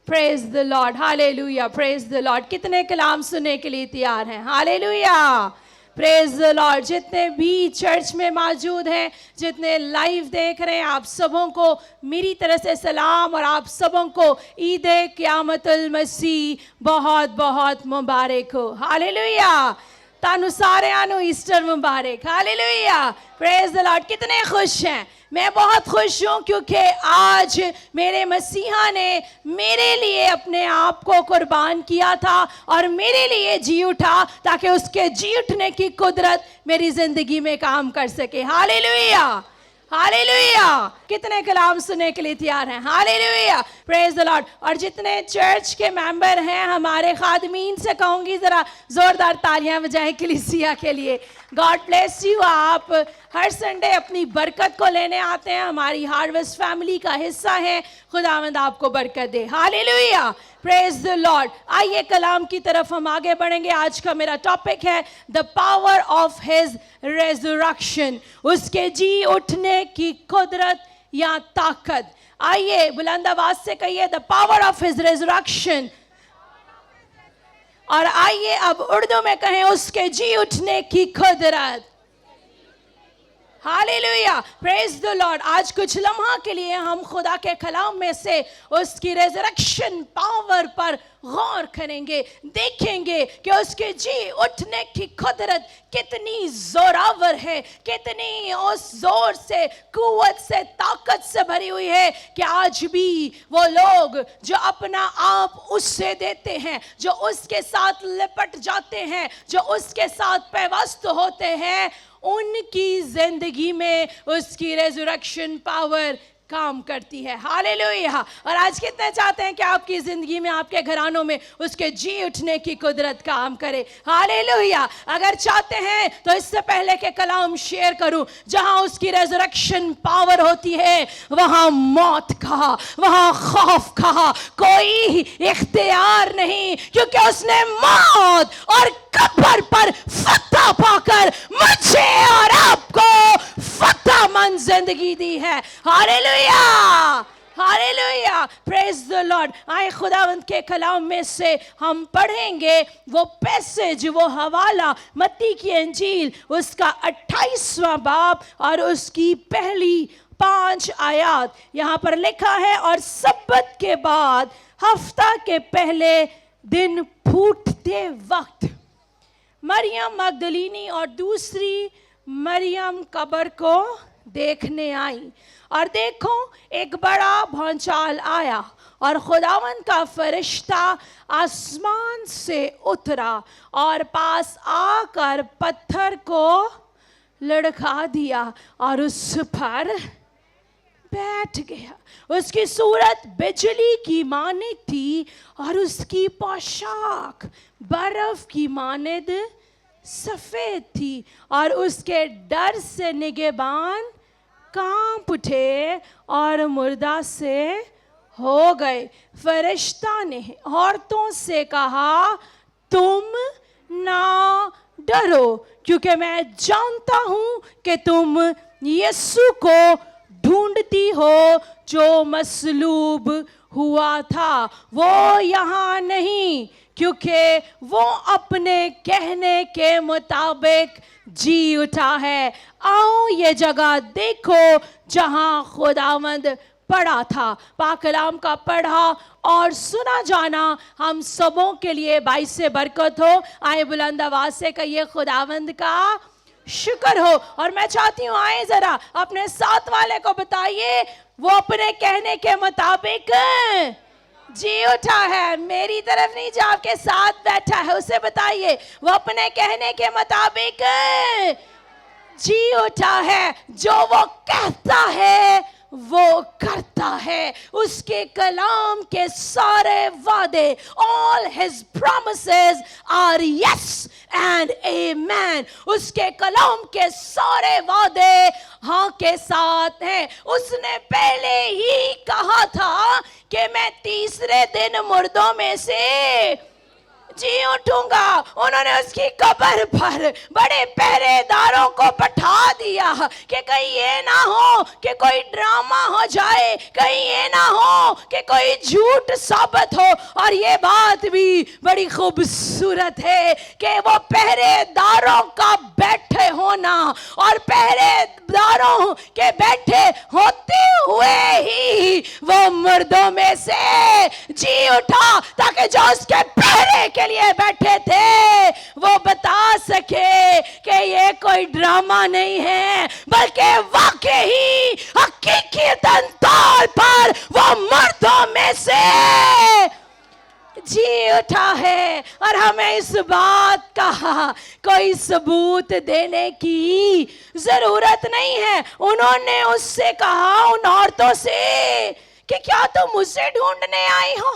Praise the Lord, hallelujah, praise the Lord. कितने कलाम सुनने के लिए तैयार हैं? Hallelujah, praise the Lord. जितने भी चर्च में मौजूद हैं, जितने लाइव देख रहे हैं, आप सबों को मेरी तरफ से सलाम और आप सबों को ईद क़यामतुल मसीह बहुत बहुत मुबारक हो। हालेलुया, तानु सारे आनु Easter Mubarak. Hallelujah, praise the Lord. कितने खुश हैं? मैं बहुत खुश हूँ क्योंकि आज मेरे मसीहा ने मेरे लिए अपने आप को कुर्बान किया था और मेरे लिए जी उठा ताकि उसके जी उठने की कुदरत मेरी जिंदगी में काम कर सके। Hallelujah, hallelujah. कितने कलाम सुनने के लिए तैयार हैं? Hallelujah, praise the Lord. और जितने चर्च के मेंबर हैं, हमारे खादमीन से कहूंगी जरा जोरदार तालियां बजाएं कलीसिया के लिए। God bless you. आप हर संडे अपनी बरकत को लेने आते हैं, हमारी हार्वेस्ट फैमिली का हिस्सा है। खुदावंद आपको बरकत दे। Hallelujah, praise the Lord. आइए कलाम की तरफ हम आगे बढ़ेंगे। आज का मेरा टॉपिक है the power of his resurrection, उसके जी उठने की कुदरत या ताकत। आइए बुलंद आवाज से कहिए the power of his resurrection. और आइए अब उर्दू में कहें उसके जी उठने की कुदरत। Hallelujah, praise the Lord. आज कुछ लम्हा के लिए हम खुदा के कलाम में से उसकी रेजरेक्शन पावर पर गौर करेंगे, देखेंगे कि उसके जी उठने की कुदरत कितनी जोरावर है, कितनी उस जोर से, कुव्वत से, ताकत से भरी हुई है कि आज भी वो लोग जो अपना आप उससे देते हैं, जो उसके साथ लिपट जाते हैं, जो उसके साथ पैवस्त होते हैं, उनकी जिंदगी में उसकी रेजरेक्शन पावर काम करती है। हालेलुया। और आज कितने चाहते हैं कि आपकी जिंदगी में, आपके घरानों में उसके जी उठने की कुदरत काम करे? हालेलुया। अगर चाहते हैं तो इससे पहले के कलाम शेयर करूं, जहां उसकी रेजरेक्शन पावर होती है वहां मौत का, वहां खौफ का कोई इख्तियार नहीं, क्योंकि उसने मौत और कब्र पर फतह पाकर मुझे और आपको फतहमंद जिंदगी दी है। Hallelujah, hallelujah, praise the Lord. आए खुदावंद के कलाम में से हम पढ़ेंगे वो पैसेज, वो हवाला मत्ती की इंजील उसका 28वां बाब और उसकी पहली 5 आयत। यहाँ पर लिखा है, और सब्बत के बाद हफ्ता के पहले दिन फूटते वक्त मरियम मगदलीनी और दूसरी मरियम कब्र को देखने आई, और देखो एक बड़ा भूचाल आया और खुदावंद का फरिश्ता आसमान से उतरा और पास आकर पत्थर को लड़खा दिया और उस पर बैठ गया। उसकी सूरत बिजली की मानिद थी और उसकी पोशाक बर्फ की मानिद सफेद थी, और उसके डर से निगहबान कांप उठे और मुर्दा से हो गए। फरिश्ता ने औरतों से कहा, तुम ना डरो, क्योंकि मैं जानता हूं कि तुम यीशु को ढूंढती हो जो मसलूब हुआ था। वो यहाँ नहीं, क्योंकि वो अपने कहने के मुताबिक जी उठा है। आओ ये जगह देखो जहां खुदावंद पड़ा था। पाक कलाम का पढ़ा और सुना जाना हम सबों के लिए बाइस से बरकत हो। आए बुलंद आवाज से कहिए खुदावंद का शुक्र हो। और मैं चाहती हूँ आए जरा अपने साथ वाले को बताइए, वो अपने कहने के मुताबिक जी उठा है। मेरी तरफ नहीं, जो आपके साथ बैठा है उसे बताइए, वो अपने कहने के मुताबिक जी उठा है। जो वो कहता है वो करता है। उसके कलाम के सारे वादे, all his promises are yes and amen। उसके कलाम के सारे वादे हाँ के साथ हैं। उसने पहले ही कहा था कि मैं तीसरे दिन मुर्दों में से जी उठूंगा। उन्होंने उसकी कब्र पर बड़े पहरेदारों को बैठा दिया دیا کہ کہیں یہ نہ ہو کہ کوئی ڈرامہ ہو جائے, کہیں یہ نہ ہو کہ کوئی جھوٹ ثابت ہو. اور یہ بات بھی بڑی خوبصورت ہے کہ وہ پہرے داروں کا بیٹھے ہونا اور پہرے داروں کے بیٹھے ہوتے ہوئے ہی وہ مردوں میں سے جی اٹھا, تاکہ جو اس کے پہرے کے لیے بیٹھے تھے وہ بتا سکے کہ یہ کوئی ڈرامہ نہیں ہے, بلکہ واقعی حقیقی طور پر وہ مردوں میں سے جی اٹھا ہے. اور ہمیں اس بات کا کوئی ثبوت دینے کی ضرورت نہیں ہے. انہوں نے اس سے کہا, ان عورتوں سے, کہ کیا تم مجھے ڈھونڈنے آئی ہو؟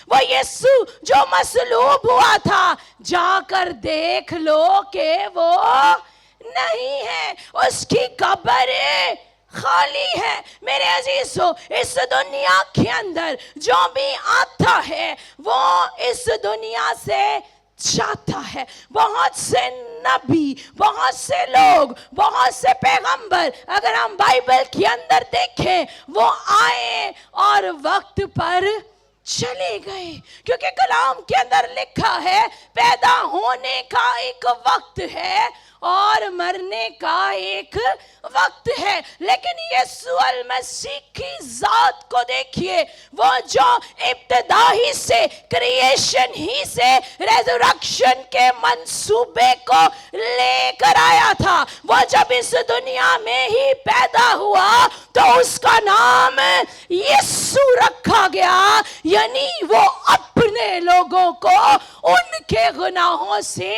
وہ یسوع جو مصلوب ہوا تھا, جا کر دیکھ لو کہ وہ نہیں ہے, اس کی قبر خالی ہے. میرے عزیزو, اس دنیا کے اندر جو بھی آتا ہے وہ اس دنیا سے جاتا ہے. بہت سے نبی, بہت سے لوگ, بہت سے پیغمبر اگر ہم بائبل کے اندر دیکھیں وہ آئے اور وقت پر چلے گئے, کیونکہ کلام کے اندر لکھا ہے پیدا ہونے کا ایک وقت ہے اور مرنے کا ایک وقت ہے. لیکن یسوع المسیح کی ذات کو دیکھیے, وہ جو ابتدا ہی سے, کریشن ہی سے ریزریکشن کے منصوبے کو لے کر آیا تھا, وہ جب اس دنیا میں ہی پیدا ہوا تو اس کا نام یسوع رکھا گیا, یعنی وہ اپنے لوگوں کو ان کے گناہوں سے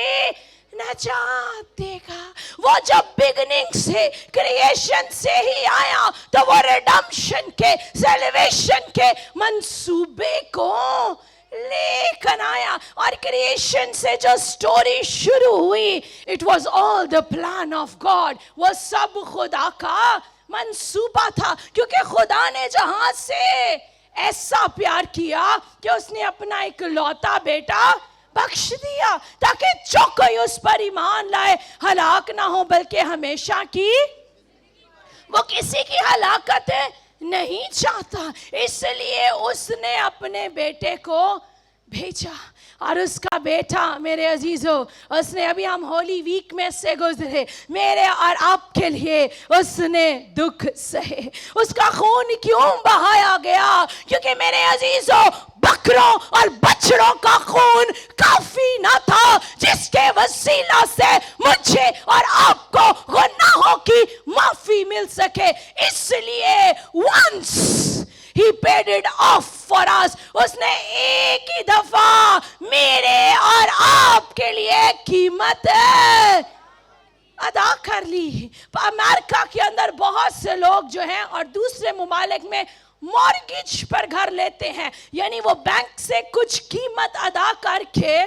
نجات دے گا. وہ جب بگننگ سے, کریشن سے ہی آیا تو وہ ریڈمشن کے, سیلویشن کے منصوبے کو لے کر آیا. اور کریشن سے جو سٹوری شروع ہوئی, it was all the plan of God, وہ سب خدا کا منصوبہ تھا, کیونکہ خدا نے جہاں سے ایسا پیار کیا کہ اس نے اپنا ایک لوتا بیٹا بخش دیا, تاکہ جو کوئی اس پر ایمان لائے ہلاک نہ ہو بلکہ ہمیشہ کی, وہ کسی کی ہلاکت نہیں چاہتا. اس لیے اس نے اپنے بیٹے کو بھیجا. اور اس کا بیٹا, میرے عزیزو, اس نے, ابھی ہم ہولی ویک میں سے گزرے, میرے اور آپ کے لیے اس نے دکھ سہے. اس کا خون کیوں بہایا گیا؟ کیونکہ میرے عزیزو, بکروں اور بچڑوں کا خون کافی نہ تھا جس کے وسیلہ سے مجھے اور آپ کو گناہوں کی معافی مل سکے. اس لیے once he paid it off for us, اس نے ایک ہی دفعہ میرے اور آپ کے لیے قیمت ادا کر لی. امریکہ کے اندر بہت سے لوگ جو ہیں اور دوسرے ممالک میں مارگیج پر گھر لیتے ہیں, یعنی وہ بینک سے کچھ قیمت ادا کر کے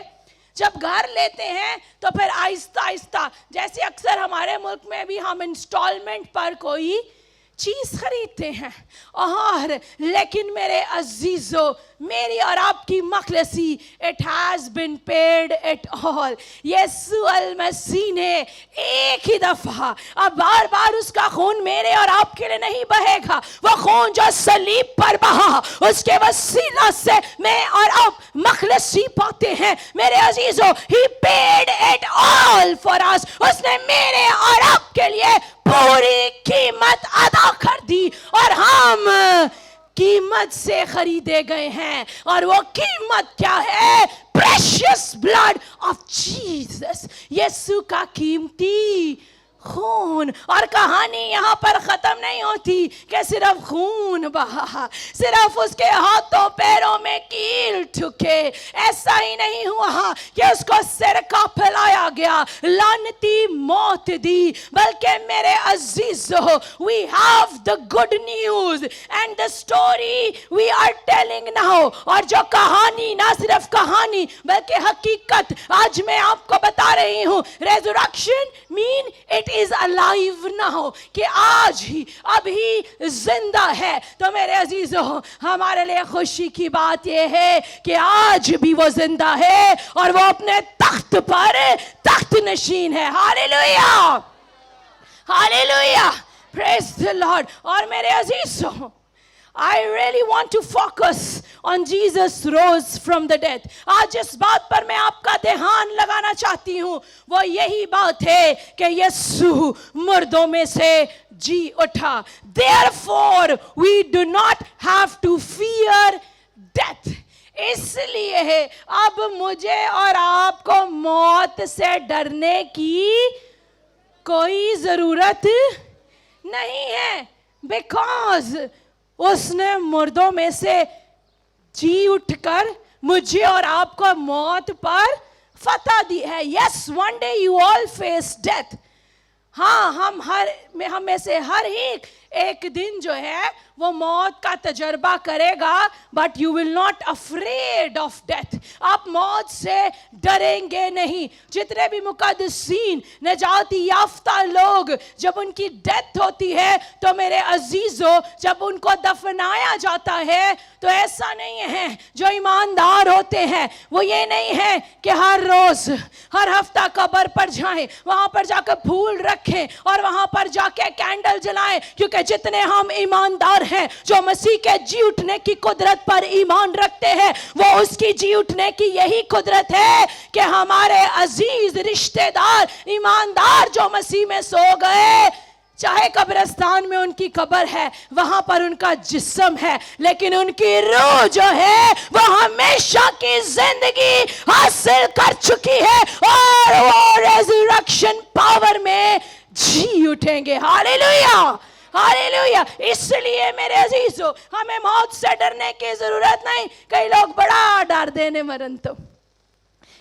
جب گھر لیتے ہیں تو پھر آہستہ آہستہ, جیسے اکثر ہمارے ملک میں بھی ہم انسٹالمنٹ پر کوئی چیز خریدتے ہیں. اور لیکن میرے عزیزو, میری اور آپ کی مخلصی, it has been paid it all. یسوع المسیح نے ایک ہی دفعہ, اب بار بار اس کا خون میرے اور آپ کے لیے نہیں بہے گا. وہ خون جو صلیب پر بہا, اس کے وسیلہ سے میں اور آپ مخلصی پاتے ہیں. میرے عزیزو, he paid it all for us. اس نے میرے اور آپ کے لیے پوری قیمت ادا کر دی, اور ہم قیمت سے خریدے گئے ہیں. اور وہ قیمت کیا ہے؟ پریشیس بلڈ آف جیسس, یسوع کا قیمتی خون. اور کہانی یہاں پر ختم نہیں ہوتی کہ صرف خون بہا, صرف اس کے ہاتھوں پیروں میں کیل ٹھکے. ایسا ہی نہیں ہوا کہ اس کو سرکہ پھیلایا گیا, لعنتی موت دی, بلکہ میرے عزیزو, we have the good news and the story we are telling now. اور جو کہانی, نہ صرف کہانی بلکہ حقیقت آج میں آپ کو بتا رہی ہوں. Resurrection mean it is alive now, کہ آج ہی ابھی زندہ ہے. تو میرے عزیزو, ہمارے لئے خوشی کی بات یہ ہے کہ آج بھی وہ زندہ ہے اور وہ اپنے تخت پر تخت نشین ہے. ہاللیلویہ, Hallelujah. Praise the Lord. اور میرے عزیزوں, I really want to focus on Jesus rose from the dead. آج اس بات پر میں آپ کا دھیان لگانا چاہتی ہوں, وہ یہی بات ہے کہ یسوع مردوں میں سے جی اٹھا. Therefore we do not have to fear death. اس لیے اب مجھے اور آپ کو موت سے ڈرنے کی کوئی ضرورت نہیں ہے, بیکاز اس نے مردوں میں سے جی اٹھ کر مجھے اور آپ کو موت پر فتح دی ہے. Yes, one day you all face death. ہاں, ہم میں سے ہر ایک دن جو ہے وہ موت کا تجربہ کرے گا, but you will not afraid of death. آپ موت سے ڈریں گے نہیں. جتنے بھی مقدسین نجاتی یافتہ لوگ جب ان کی ڈیتھ ہوتی ہے تو میرے عزیزوں, جب ان کو دفنایا جاتا ہے تو ایسا نہیں ہے. جو ایماندار ہوتے ہیں وہ یہ نہیں ہے کہ ہر روز ہر ہفتہ قبر پر جائیں, وہاں پر جا کر پھول رکھیں اور وہاں پر جا کے کینڈل جلائیں, کیونکہ جتنے ہم ایماندار ہیں جو مسیح کے جی اٹھنے کی قدرت پر ایمان رکھتے ہیں, وہ اس کی جی اٹھنے کی یہی قدرت ہے کہ ہمارے عزیز رشتہ دار ایماندار جو مسیح میں سو گئے, چاہے قبرستان میں ان کی قبر ہے, وہاں پر ان کا جسم ہے, لیکن ان کی روح جو ہے وہ ہمیشہ کی زندگی حاصل کر چکی ہے اور وہ ریزریکشن پاور میں جی اٹھیں گے. ہاللیلویہ, ہاللیلویہ. اس لیے میرے عزیزو, ہمیں موت سے ڈرنے کی ضرورت نہیں. کئی لوگ بڑا ڈر دینے مرن تو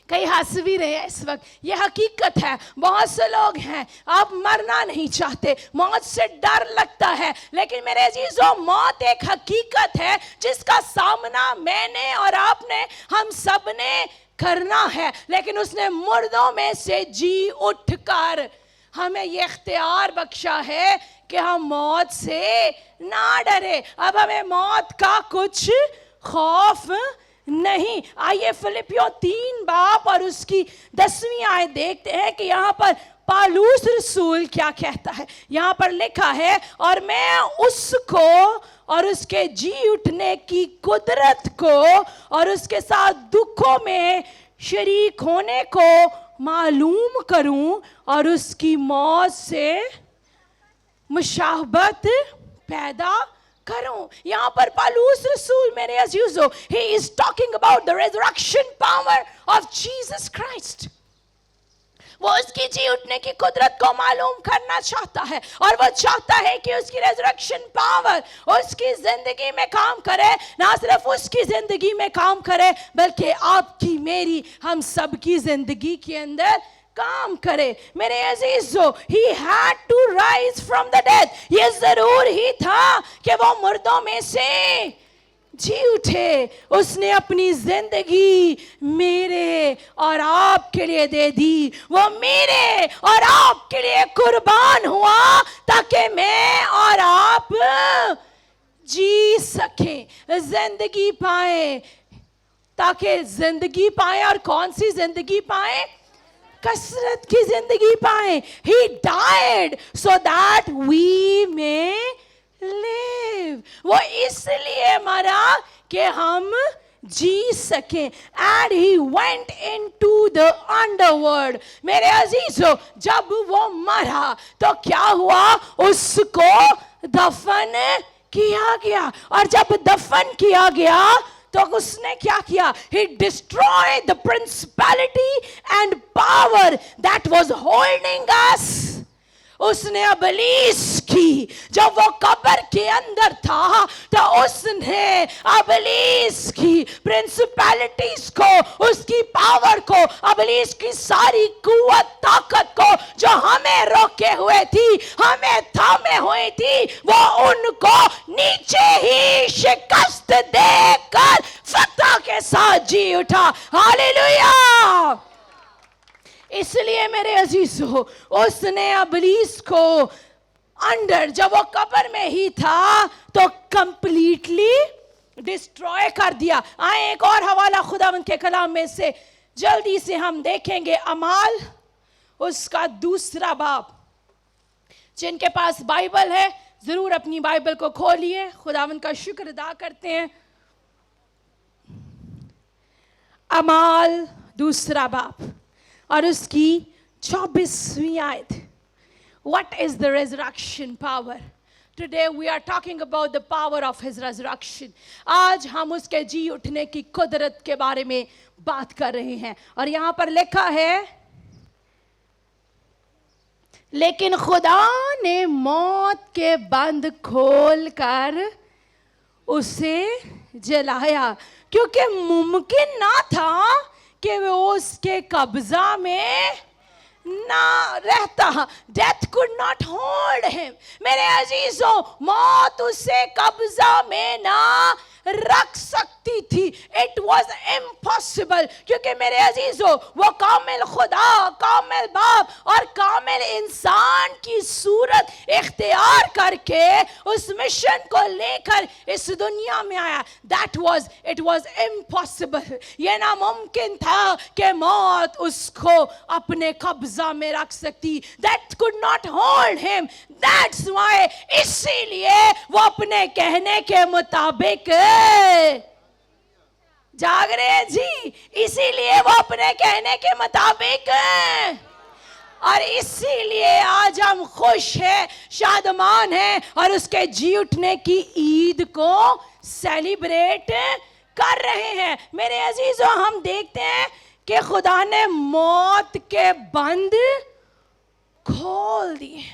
کئی ہنس بھی رہے ہیں اس وقت. یہ حقیقت ہے, بہت سے لوگ ہیں آپ مرنا نہیں چاہتے, موت سے ڈر لگتا ہے, لیکن میرے عزیزوں موت ایک حقیقت ہے جس کا سامنا میں نے اور آپ نے, ہم سب نے کرنا ہے. لیکن اس نے مردوں میں سے جی اٹھ کر ہمیں یہ اختیار بخشا ہے کہ ہم موت سے نہ ڈرے. اب ہمیں موت کا کچھ خوف نہیں. آئیے فلپیوں 3 باب اور اس کی 10ویں آیت دیکھتے ہیں کہ یہاں پر پالوس رسول کیا کہتا ہے. یہاں پر لکھا ہے, اور میں اس کو اور اس کے جی اٹھنے کی قدرت کو اور اس کے ساتھ دکھوں میں شریک ہونے کو معلوم کروں اور اس کی موت سے مشابہت پیدا کروں. یہاں پر پالوس رسول میرے عزیزو, he is talking about the resurrection power of Jesus Christ. وہ اس کی جی اٹھنے کی قدرت کو معلوم کرنا چاہتا ہے, اور وہ چاہتا ہے کہ اس کی ریزریکشن پاور اس کی زندگی میں کام کرے. نہ صرف اس کی زندگی میں کام کرے بلکہ آپ کی, میری, ہم سب کی زندگی کے اندر کام کرے. میرے عزیزو, he had to rise from the dead. یہ ضرور ہی تھا کہ وہ مردوں میں سے جی اٹھے. اس نے اپنی زندگی میرے اور آپ کے لیے دے دی. وہ میرے اور آپ کے لیے قربان ہوا تاکہ میں اور آپ جی سکیں, زندگی پائیں, تاکہ زندگی پائیں. اور کون سی زندگی پائیں؟ کثرت کی زندگی پائیں. He died so that we may live. وہ اس لیے مرا کہ ہم جی سکیں. And he went into the underworld. میرے عزیزو, جب وہ مرا تو کیا ہوا؟ اس کو دفن کیا گیا. اور جب دفن کیا گیا تو اس نے کیا کیا؟ He destroyed the principality and power that was holding us. اس نے ابلیس کی, جب وہ قبر کے اندر تھا تو اس نے ابلیس کی پرنسپیلٹیز کو, اس کی پاور کو, ابلیس کی ساری قوت طاقت کو جو ہمیں روکے ہوئے تھی, ہمیں تھامے ہوئی تھی, وہ ان کو نیچے ہی شکست دے کر فتح کے ساتھ جی اٹھا. ہاللیلویہ. اس لیے میرے عزیزو, اس نے ابلیس کو انڈر, جب وہ قبر میں ہی تھا تو کمپلیٹلی ڈسٹروائے کر دیا. آئیں ایک اور حوالہ خداوند کے کلام میں سے جلدی سے ہم دیکھیں گے. اعمال اس کا 2 باب जिनके पास बाइबल है जरूर अपनी बाइबल को खोलिए, खुदावंद का शुक्र अदा करते हैं। अमाल दूसरा बाब और उसकी 24वीं आयत। What is the resurrection power? Today we are talking about the power of his resurrection. आज हम उसके जी उठने की कुदरत के बारे में बात कर रहे हैं। और यहाँ पर लिखा है, लेकिन खुदा ने मौत के बंद खोल कर उसे जलाया, क्योंकि मुमकिन ना था कि वो उसके कब्जा में ना रहता। Death could not hold him. मेरे अजीजों, मौत उसे कब्जा में ना रख सकती थी। इट वॉज इम्पॉसिबल, क्योंकि मेरे अजीजों वो कामिल खुदा, कामिल बाप और कामिल इंसान की सूरत इख्तियार करके उस मिशन को लेकर इस दुनिया में आया। It was impossible. ये नामुमकिन था कि मौत उसको अपने कब्जा में रख सकती। That could not hold him. That's why, इसीलिए वो अपने कहने के मुताबिक जाग रहे हैं जी, इसीलिए वो अपने कहने के मुताबिक, और इसीलिए आज हम खुश हैं, शादमान हैं और उसके जी उठने की ईद को सेलिब्रेट कर रहे हैं। मेरे अजीजों, हम देखते हैं कि खुदा ने मौत के बंद खोल दिए।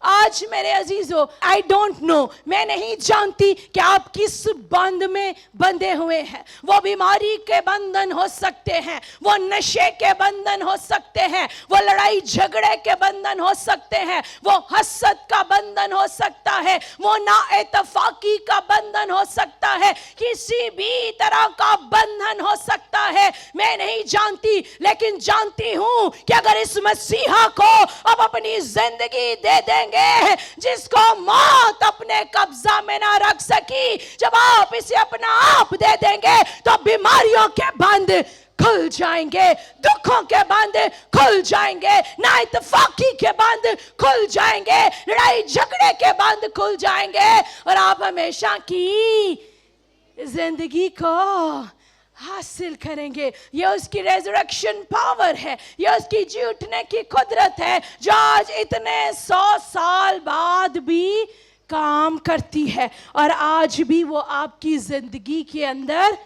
आज मेरे अजीजों, आई डोंट नो, मैं नहीं जानती कि आप किस बंद में बंधे हुए हैं। वो बीमारी के बंधन हो सकते हैं, वो नशे के बंधन हो सकते हैं, वो लड़ाई झगड़े के बंधन हो सकते हैं, वो हसद का बंधन हो सकता है, वो नाइतफाकी का बंधन हो सकता है, किसी भी तरह का बंधन हो सकता है। मैं नहीं जानती, लेकिन जानती हूं कि अगर इस मसीहा को अब अपनी जिंदगी दे देंगे जिसको मौत अपने कब्जा में ना रख सकी, जब आप इसे अपना आप दे देंगे तो बीमारियों के बंद खुल जाएंगे, दुखों के बंद खुल जाएंगे, नाइतफाकी के बंद खुल जाएंगे, लड़ाई झगड़े के बंद खुल जाएंगे, और आप हमेशा की जिंदगी को हासिल करेंगे। ये उसकी रेजरेक्शन पावर है, ये उसकी जी उठने की कुदरत है, जो आज इतने 100 साल बाद भी काम करती है, और आज भी वो आपकी जिंदगी के अंदर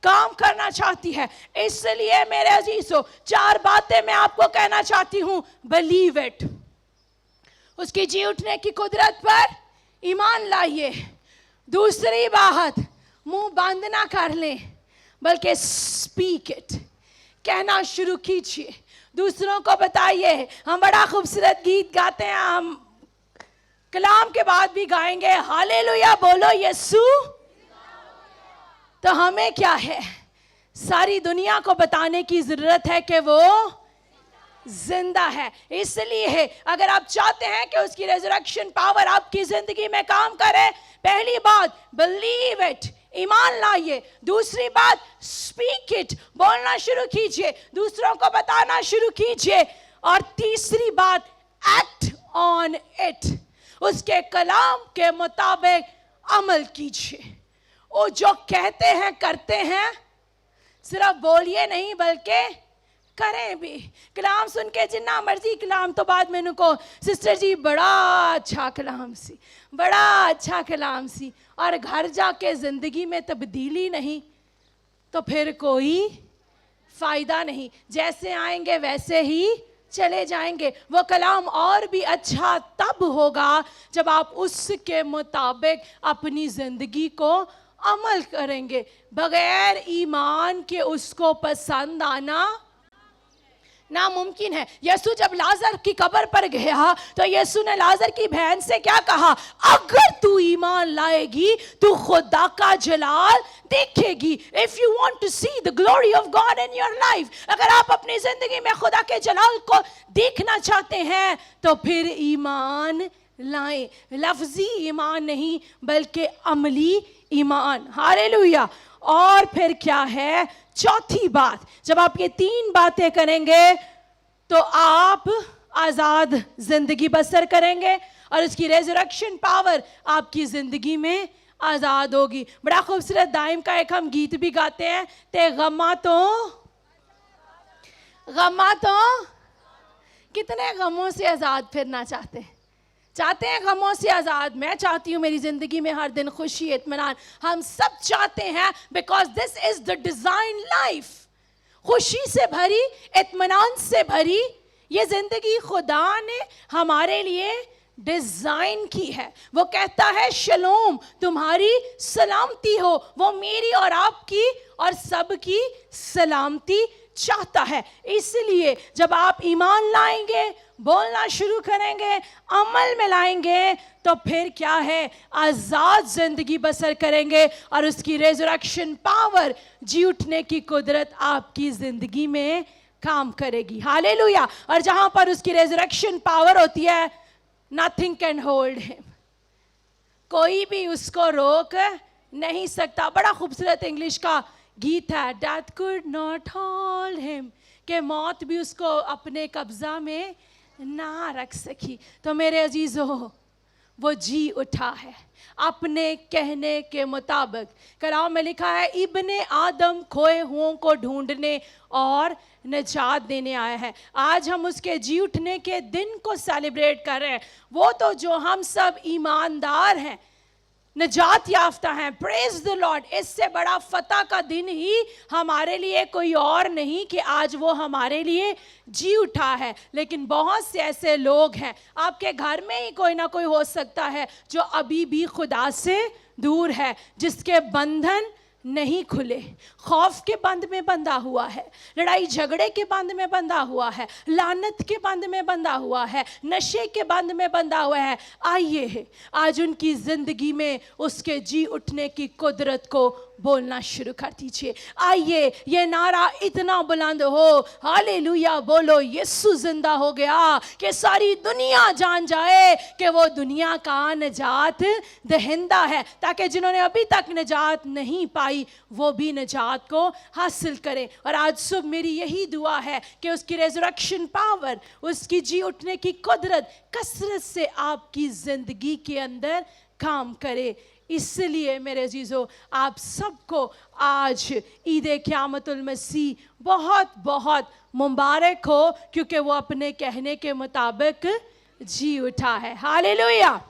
काम करना चाहती है। इसलिए मेरे अजीजों, 4 बातें मैं आपको कहना चाहती हूं। बिलीव इट, उसकी जी उठने की कुदरत पर ईमान लाइए। दूसरी बात, मुंह बंद ना कर लें, बल्कि स्पीक इट, कहना शुरू कीजिए, दूसरों को बताइए। हम बड़ा खूबसूरत गीत गाते हैं, हम कलाम के बाद भी गाएंगे, हालेलुया बोलो यीशु। तो हमें क्या है, सारी दुनिया को बताने की जरूरत है कि वो जिंदा है। इसलिए अगर आप चाहते हैं कि उसकी रेजरेक्शन पावर आपकी जिंदगी में काम करे, पहली बात बिलीव इट, ईमान लाइए। दूसरी बात स्पीक इट, बोलना शुरू कीजिए, दूसरों को बताना शुरू कीजिए। और तीसरी बात एक्ट ऑन इट, उसके कलाम के मुताबिक अमल कीजिए। वो जो कहते हैं करते हैं, सिर्फ बोलिए नहीं बल्कि करें भी। कलाम सुन के जिन्ना मर्जी कलाम तो बाद मैनू को सिस्टर जी बड़ा अच्छा कलाम सी, बड़ा अच्छा कलाम सी, और घर जाके जिंदगी में तब्दीली नहीं, तो फिर कोई फायदा नहीं। जैसे आएंगे वैसे ही चले जाएंगे। वो कलाम और भी अच्छा तब होगा जब आप उसके मुताबिक अपनी जिंदगी को अमल करेंगे। बगैर ईमान के उसको पसंद आना नामुमकिन है। यीशु जब लाजर की कब्र पर गया तो यीशु ने लाजर की बहन से क्या कहा, अगर तू ईमान लाएगी तो खुदा का जलाल देखेगी। If you want to see the glory of God in your life, अगर आप अपनी जिंदगी में खुदा के जलाल को देखना चाहते हैं तो फिर ईमान लाएं। लफ्जी ईमान नहीं बल्कि अमली ईमान। हालेलुया। और फिर क्या है, चौथी बात, जब आप ये 3 बातें करेंगे तो आप आजाद जिंदगी बसर करेंगे और उसकी रेजरेक्शन पावर आपकी जिंदगी में आजाद होगी। बड़ा खूबसूरत दाइम का एक हम गीत भी गाते हैं, ते गमा तो कितने गमों से आजाद फिरना चाहते हैं गमों से आजाद। मैं चाहती हूँ मेरी जिंदगी में हर दिन खुशी इत्मीनान, हम सब चाहते हैं, because this is the design life. खुशी से भरी, इत्मीनान से भरी ये जिंदगी खुदा ने हमारे लिए डिजाइन की है। वो कहता है शलोम, तुम्हारी सलामती हो। वो मेरी और आपकी और सबकी सलामती चाहता है। इसलिए जब आप ईमान लाएंगे, बोलना शुरू करेंगे, अमल में लाएंगे, तो फिर क्या है, आजाद जिंदगी बसर करेंगे और उसकी रेजरेक्शन पावर, जी उठने की कुदरत आपकी जिंदगी में काम करेगी। हालेलुया। और जहां पर उसकी रेजरेक्शन पावर होती है, नथिंग कैन होल्ड हिम, कोई भी उसको रोक नहीं सकता। बड़ा खूबसूरत इंग्लिश का गीत है, death could not hold him, कि मौत भी उसको अपने कब्जा में ना रख सकी। तो मेरे अजीजों, वो जी उठा है अपने कहने के मुताबिक। कलाम में लिखा है, इब्ने आदम खोए हुओं को ढूंढने और निजात देने आया है। आज हम उसके जी उठने के दिन को सेलिब्रेट कर रहे हैं। वो तो जो हम सब ईमानदार हैं, निजात याफ्ता हैं, प्रेज द लॉर्ड। इससे बड़ा फतह का दिन ही हमारे लिए कोई और नहीं कि आज वो हमारे लिए जी उठा है। लेकिन बहुत से ऐसे लोग हैं, आपके घर में ही कोई ना कोई हो सकता है जो अभी भी खुदा से दूर है, जिसके बंधन नहीं खुले, खौफ के बंध में बंधा हुआ है, लड़ाई झगड़े के बंध में बंधा हुआ है, लानत के बंध में बंधा हुआ है, नशे के बंध में बंधा हुआ है। आइए आज उनकी जिंदगी में उसके जी उठने की कुदरत को बोलना शुरू कर दीजिए। आइए ये नारा इतना बुलंद हो, हालेलुया बोलो, यीशु जिंदा हो गया, कि सारी दुनिया जान जाए कि वो दुनिया का निजात दहिंदा है, ताकि जिन्होंने अभी तक निजात नहीं पाई वो भी निजात को हासिल करें। और आज सुबह मेरी यही दुआ है कि उसकी रेजरेक्शन पावर, उसकी जी उठने की कुदरत कसरत से आपकी जिंदगी के अंदर काम करे। इसलिए मेरे अजीजों, आप सबको आज ईद क़यामतुल मसीह बहुत बहुत मुबारक हो, क्योंकि वो अपने कहने के मुताबिक जी उठा है। Hallelujah.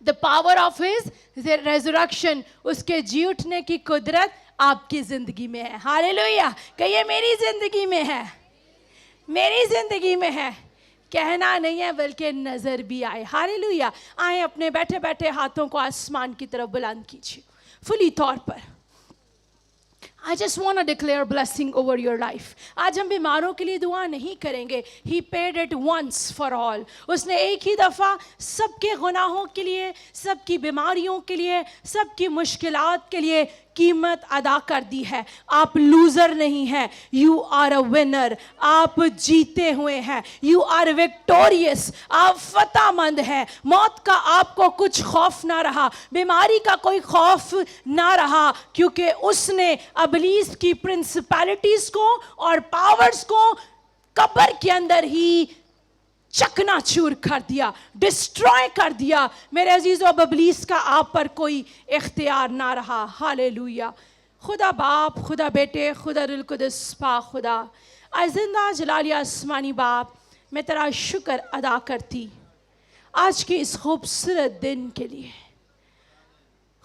The power of his resurrection, उसके जी उठने की कुदरत आपकी जिंदगी में है। हालेलुया। कहिए मेरी जिंदगी में है, मेरी जिंदगी में है। कहना नहीं है बल्कि नजर भी आए। हालेलुया। आए अपने बैठे बैठे हाथों को आसमान की तरफ बुलंद कीजिए फुली तौर पर। I just want to declare blessing over your life. आज हम बीमारों के लिए दुआ नहीं करेंगे। He paid it once for all. उसने एक ही दफ़ा सबके गुनाहों के लिए, सबकी बीमारियों के लिए, सबकी मुश्किलात के लिए कीमत अदा कर दी है। आप लूज़र नहीं हैं, यू आर अ विनर। आप जीते हुए हैं, यू आर विक्टोरियस। आप फतहमंद हैं। मौत का आपको कुछ खौफ ना रहा, बीमारी का कोई खौफ ना रहा, क्योंकि उसने इब्लीस की प्रिंसिपैलिटीज को और पावर्स को कब्र के अंदर ही चकनाचूर कर दिया, डिस्ट्रॉय कर दिया। मेरे अजीजों, अब इब्लीस का आप पर कोई इख्तियार ना रहा। हालेलुया। खुदा बाप, खुदा बेटे, खुदा रुल कुदस पा खुदा, आज जिंदा जलाली आसमानी बाप, मैं तेरा शुक्र अदा करती आज के इस खूबसूरत दिन के लिए।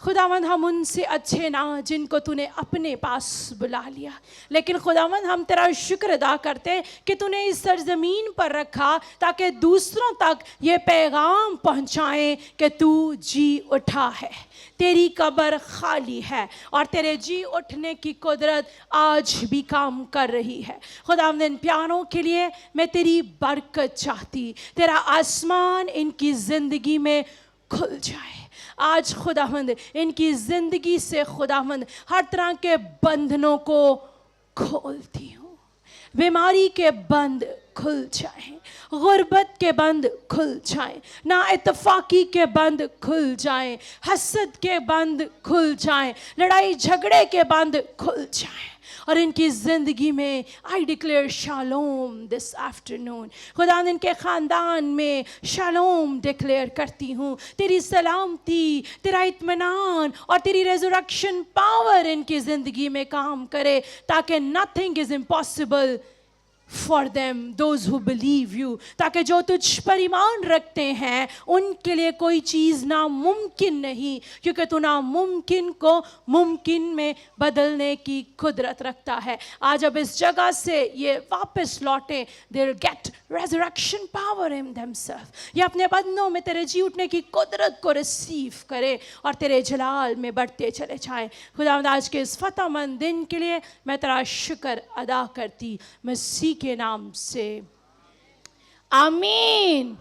खुदावंद, हम उनसे अच्छे ना जिनको तूने अपने पास बुला लिया, लेकिन खुदावंद हम तेरा शुक्र अदा करते हैं कि तूने इस सरजमीन पर रखा ताकि दूसरों तक ये पैगाम पहुंचाएं कि तू जी उठा है, तेरी कब्र खाली है और तेरे जी उठने की कुदरत आज भी काम कर रही है। खुदावंद, इन प्यारों के लिए मैं तेरी बरकत चाहती, तेरा आसमान इनकी ज़िंदगी में खुल जाए आज। खुदावंद, इनकी ज़िंदगी से खुदावंद हर तरह के बंधनों को खोलती हूँ। बीमारी के बंद खुल जाएं, गुर्बत के बंद खुल जाएं, ना इत्तफाकी के बंद खुल जाएं, हसद के बंद खुल जाएं, लड़ाई झगड़े के बंद खुल जाएं। اور ان کی زندگی میں I declare shalom this afternoon. خدا ان کے خاندان میں شالوم ڈکلیئر کرتی ہوں. تیری سلامتی، تیرا اطمینان اور تیری ریزریکشن پاور ان کی زندگی میں کام کرے تاکہ nothing is impossible for them, those who believe you. تاکہ جو تجھ پر ایمان رکھتے ہیں ان کے لیے کوئی چیز ناممکن نہیں، کیونکہ تو ناممکن کو ممکن میں بدلنے کی قدرت رکھتا ہے. آج اب اس جگہ سے یہ واپس لوٹیں, they'll get resurrection power in themselves. یہ اپنے بدنوں میں تیرے جی اٹھنے کی قدرت کو ریسیو کرے اور تیرے جلال میں بڑھتے چلے جائیں. خداوند آج کے اس فتح مند دن کے لیے میں تیرا شکر ادا کرتی مسیح کے نام سے. آمین.